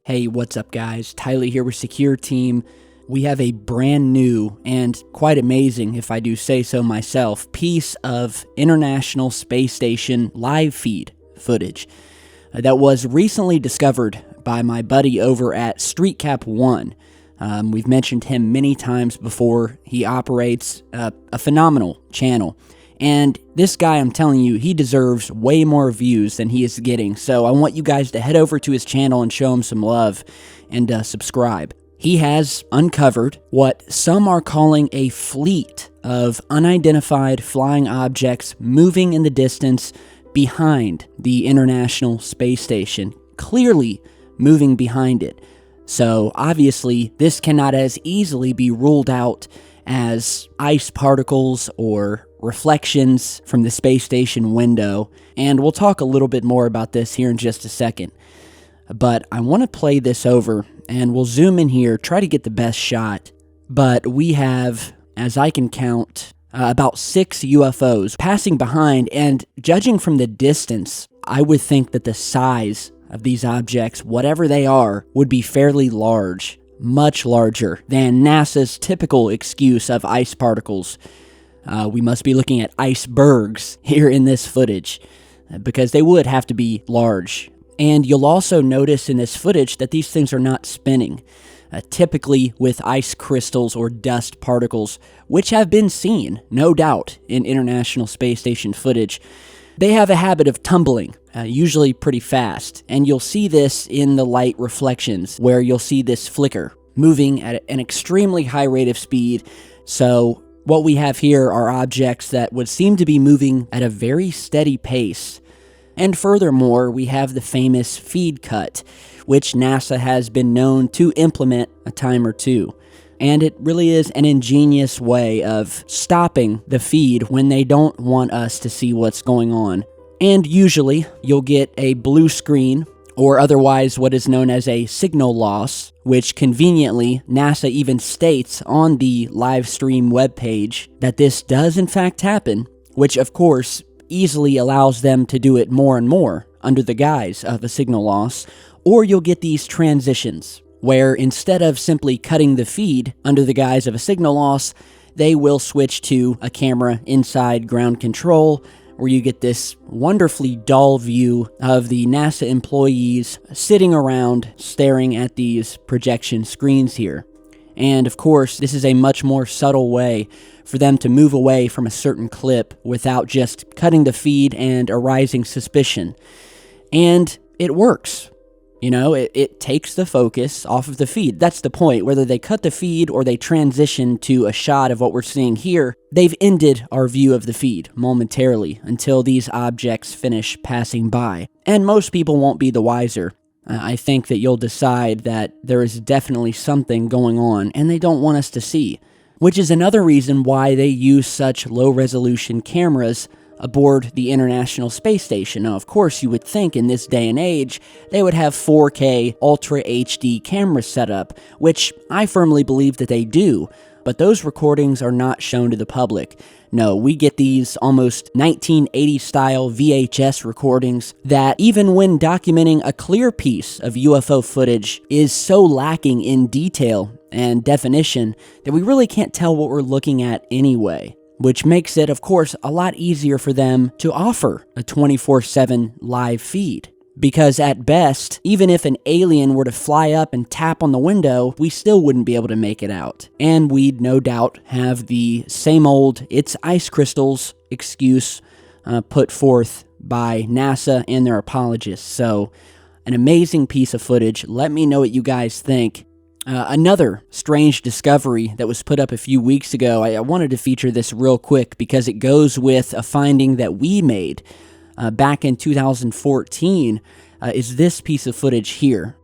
Hey, what's up guys? Tyler here with Secureteam. We have a brand new and quite amazing, if I do say so myself, piece of International Space Station live feed footage that was recently discovered by my buddy over at StreetCap1. We've mentioned him many times before. He operates a phenomenal channel. And this guy, I'm telling you, he deserves way more views than he is getting. So I want you guys to head over to his channel and show him some love and subscribe. He has uncovered what some are calling a fleet of unidentified flying objects moving in the distance behind the International Space Station, clearly moving behind it. So obviously, this cannot as easily be ruled out as ice particles or reflections from the space station window, and we'll talk a little bit more about this here in just a second. But I want to play this over, and we'll zoom in here, try to get the best shot. But we have, as I can count, about 6 UFOs passing behind, and judging from the distance, I would think that the size of these objects, whatever they are, would be fairly large, much larger than NASA's typical excuse of ice particles. We must be looking at icebergs here in this footage, because they would have to be large. And you'll also notice in this footage that these things are not spinning. Typically with ice crystals or dust particles, which have been seen, no doubt, in International Space Station footage, they have a habit of tumbling, usually pretty fast. And you'll see this in the light reflections, where you'll see this flicker, moving at an extremely high rate of speed. So what we have here are objects that would seem to be moving at a very steady pace. And furthermore, we have the famous feed cut, which NASA has been known to implement a time or two. And it really is an ingenious way of stopping the feed when they don't want us to see what's going on. And usually, you'll get a blue screen, or otherwise what is known as a signal loss, which conveniently NASA even states on the live stream webpage that this does in fact happen, which of course easily allows them to do it more and more under the guise of a signal loss. Or you'll get these transitions, where instead of simply cutting the feed under the guise of a signal loss, they will switch to a camera inside ground control, where you get this wonderfully dull view of the NASA employees sitting around staring at these projection screens here. And of course, this is a much more subtle way for them to move away from a certain clip without just cutting the feed and arising suspicion. And it works. You know, it takes the focus off of the feed. That's the point. Whether they cut the feed or they transition to a shot of what we're seeing here, they've ended our view of the feed momentarily until these objects finish passing by. And most people won't be the wiser. I think that you'll decide that there is definitely something going on and they don't want us to see, which is another reason why they use such low-resolution cameras aboard the International Space Station. Now, of course, you would think in this day and age, they would have 4K Ultra HD cameras set up, which I firmly believe that they do, but those recordings are not shown to the public. No, we get these almost 1980-style VHS recordings that, even when documenting a clear piece of UFO footage, is so lacking in detail and definition that we really can't tell what we're looking at anyway. Which makes it, of course, a lot easier for them to offer a 24/7 live feed. Because at best, even if an alien were to fly up and tap on the window, we still wouldn't be able to make it out. And we'd no doubt have the same old "it's ice crystals" excuse put forth by NASA and their apologists. So, an amazing piece of footage. Let me know what you guys think. Another strange discovery that was put up a few weeks ago, I wanted to feature this real quick because it goes with a finding that we made back in 2014, is this piece of footage here.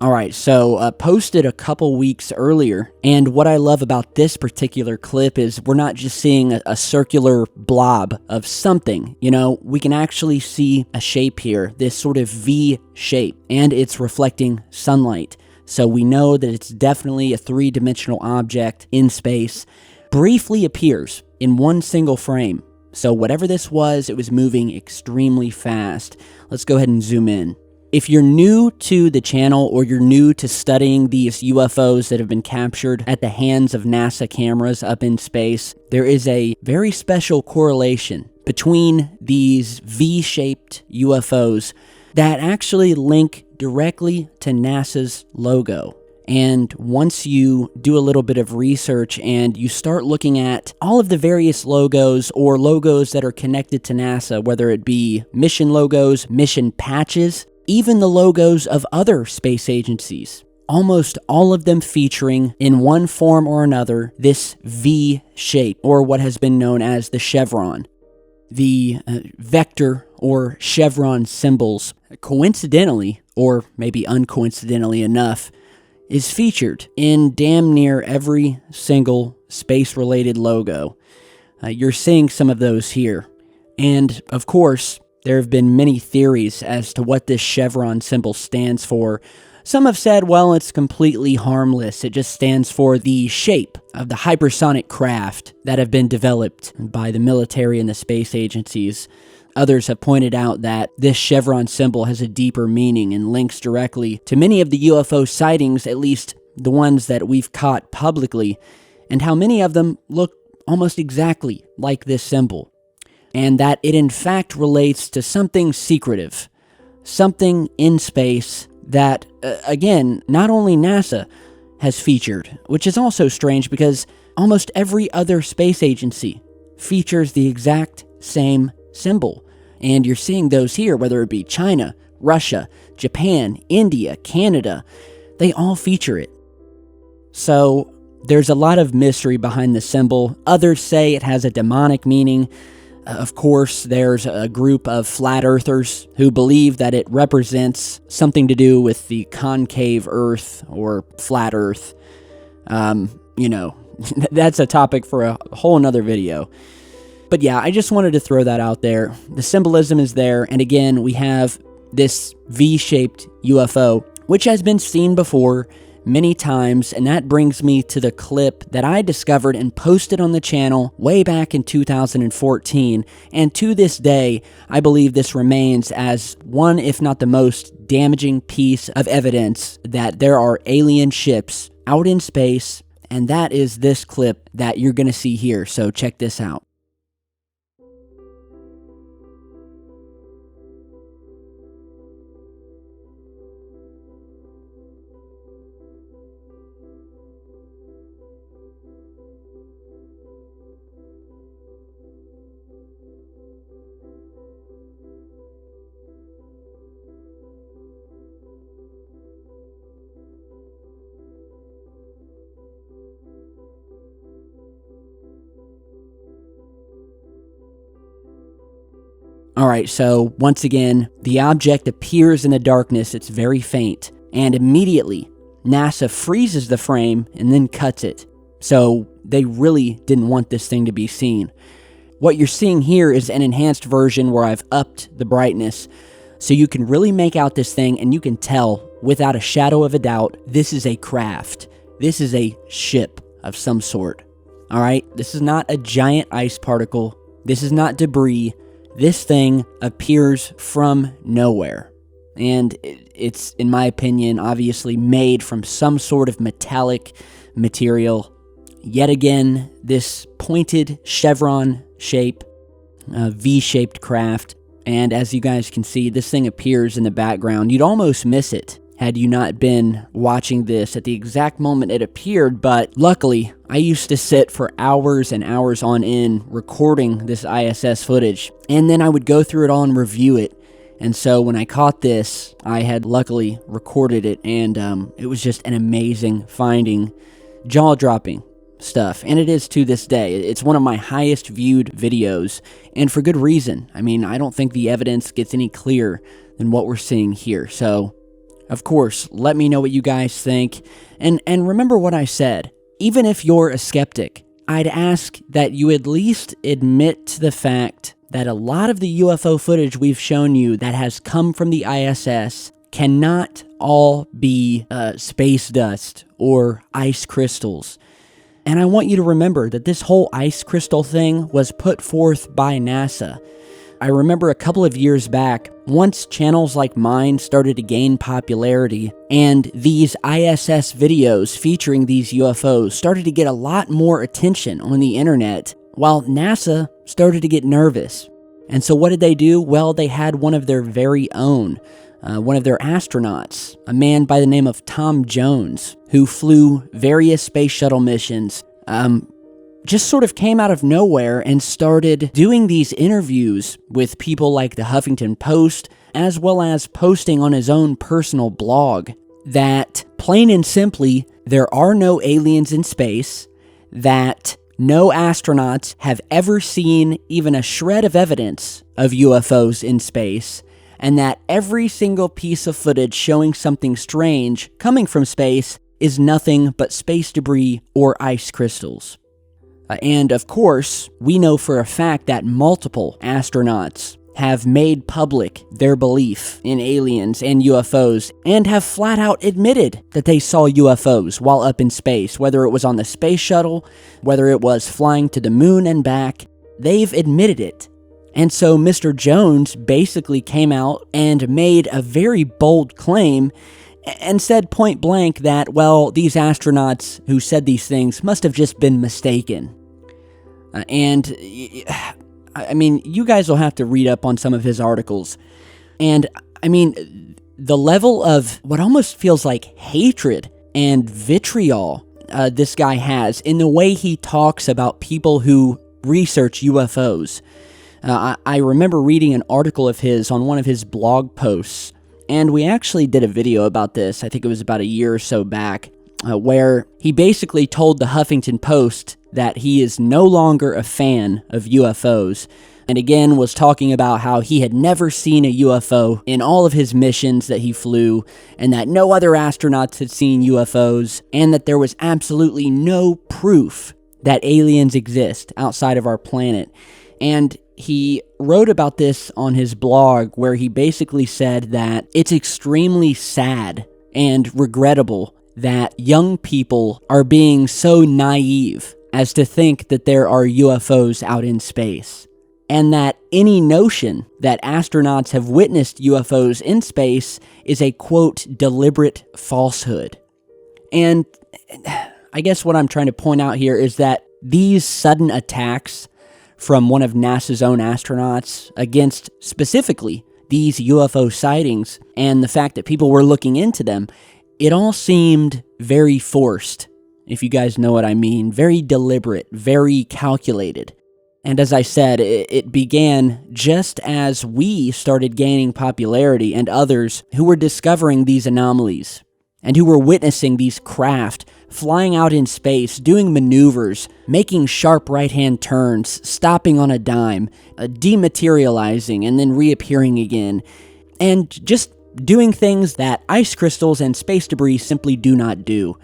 Alright, so posted a couple weeks earlier, and what I love about this particular clip is we're not just seeing a circular blob of something, you know, we can actually see a shape here, this sort of V shape, and it's reflecting sunlight. so we know that it's definitely a three-dimensional object in space, briefly appears in one single frame. So whatever this was, it was moving extremely fast. Let's go ahead and zoom in. If you're new to the channel or you're new to studying these UFOs that have been captured at the hands of NASA cameras up in space, there is a very special correlation between these V-shaped UFOs that actually link directly to NASA's logo. And once you do a little bit of research and you start looking at all of the various logos or logos that are connected to NASA, whether it be mission logos, mission patches, even the logos of other space agencies, almost all of them featuring in one form or another this V shape, or what has been known as the chevron. The vector or chevron symbols, coincidentally, or maybe uncoincidentally enough, is featured in damn near every single space-related logo. You're seeing some of those here. And, of course, there have been many theories as to what this chevron symbol stands for. Some have said, well, it's completely harmless. It just stands for the shape of the hypersonic craft that have been developed by the military and the space agencies. Others have pointed out that this chevron symbol has a deeper meaning and links directly to many of the UFO sightings, at least the ones that we've caught publicly, and how many of them look almost exactly like this symbol, and that it in fact relates to something secretive, something in space that, again, not only NASA has featured, which is also strange because almost every other space agency features the exact same symbol. And you're seeing those here, whether it be China, Russia, Japan, India, Canada, they all feature it. So there's a lot of mystery behind the symbol. Others say it has a demonic meaning. Of course, there's a group of flat earthers who believe that it represents something to do with the concave earth or flat earth. That's a topic for a whole nother video. But yeah, I just wanted to throw that out there. The symbolism is there, and again, we have this V-shaped UFO, which has been seen before many times, and that brings me to the clip that I discovered and posted on the channel way back in 2014, and to this day, I believe this remains as one, if not the most damaging piece of evidence that there are alien ships out in space, and that is this clip that you're going to see here, so check this out. Alright, so once again, the object appears in the darkness, it's very faint, and immediately NASA freezes the frame and then cuts it. So they really didn't want this thing to be seen. What you're seeing here is an enhanced version where I've upped the brightness, so you can really make out this thing and you can tell without a shadow of a doubt, this is a craft. This is a ship of some sort. Alright, this is not a giant ice particle. This is not debris. This thing appears from nowhere, and it's, in my opinion, obviously made from some sort of metallic material. Yet again, this pointed chevron shape, V-shaped craft, and as you guys can see, this thing appears in the background. You'd almost miss it had you not been watching this at the exact moment it appeared, but luckily, I used to sit for hours and hours on end recording this ISS footage, and then I would go through it all and review it. And so when I caught this, I had luckily recorded it, and it was just an amazing finding, jaw-dropping stuff, and it is to this day. It's one of my highest viewed videos, and for good reason. I mean, I don't think the evidence gets any clearer than what we're seeing here. So, of course, let me know what you guys think, and remember what I said. Even if you're a skeptic, I'd ask that you at least admit to the fact that a lot of the UFO footage we've shown you that has come from the ISS cannot all be space dust or ice crystals. And I want you to remember that this whole ice crystal thing was put forth by NASA. I remember a couple of years back, once channels like mine started to gain popularity, and these ISS videos featuring these UFOs started to get a lot more attention on the internet, while NASA started to get nervous. And so what did they do? Well, they had one of their very own, one of their astronauts, a man by the name of Tom Jones, who flew various space shuttle missions, just sort of came out of nowhere and started doing these interviews with people like the Huffington Post, as well as posting on his own personal blog that, plain and simply, there are no aliens in space, that no astronauts have ever seen even a shred of evidence of UFOs in space, and that every single piece of footage showing something strange coming from space is nothing but space debris or ice crystals. And of course, we know for a fact that multiple astronauts have made public their belief in aliens and UFOs, and have flat out admitted that they saw UFOs while up in space, whether it was on the space shuttle, whether it was flying to the moon and back. They've admitted it. And so Mr. Jones basically came out and made a very bold claim and said point blank that, well, these astronauts who said these things must have just been mistaken. And I mean, you guys will have to read up on some of his articles. And I mean, the level of what almost feels like hatred and vitriol this guy has in the way he talks about people who research UFOs. I remember reading an article of his on one of his blog posts, and we actually did a video about this, I think it was about a year or so back, where he basically told the Huffington Post that he is no longer a fan of UFOs, and again was talking about how he had never seen a UFO in all of his missions that he flew, and that no other astronauts had seen UFOs, and that there was absolutely no proof that aliens exist outside of our planet. And he wrote about this on his blog, where he basically said that it's extremely sad and regrettable that young people are being so naive as to think that there are UFOs out in space, and that any notion that astronauts have witnessed UFOs in space is a, quote, deliberate falsehood. And I guess what I'm trying to point out here is that these sudden attacks from one of NASA's own astronauts against specifically these UFO sightings, and the fact that people were looking into them, it all seemed very forced, if you guys know what I mean. Very deliberate, very calculated. And as I said, it began just as we started gaining popularity, and others who were discovering these anomalies, and who were witnessing these craft flying out in space, doing maneuvers, making sharp right-hand turns, stopping on a dime, dematerializing and then reappearing again, and just doing things that ice crystals and space debris simply do not do.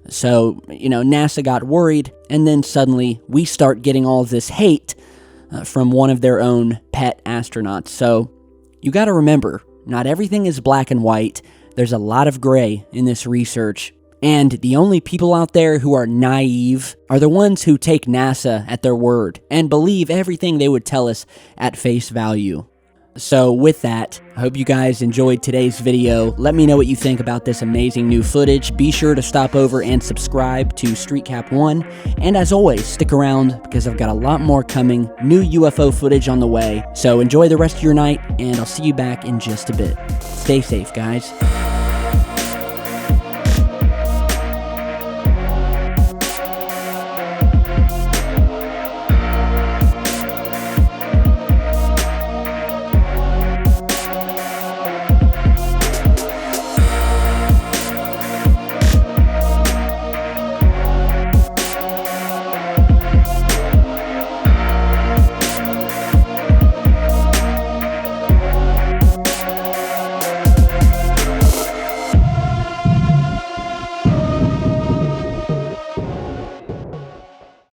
So, NASA got worried, and then suddenly we start getting all of this hate from one of their own pet astronauts. So, you gotta remember, not everything is black and white. There's a lot of gray in this research, and the only people out there who are naive are the ones who take NASA at their word and believe everything they would tell us at face value. So with that, I hope you guys enjoyed today's video. Let me know what you think about this amazing new footage. Be sure to stop over and subscribe to StreetCap1. And as always, stick around because I've got a lot more coming, new UFO footage on the way. So enjoy the rest of your night, and I'll see you back in just a bit. Stay safe, guys.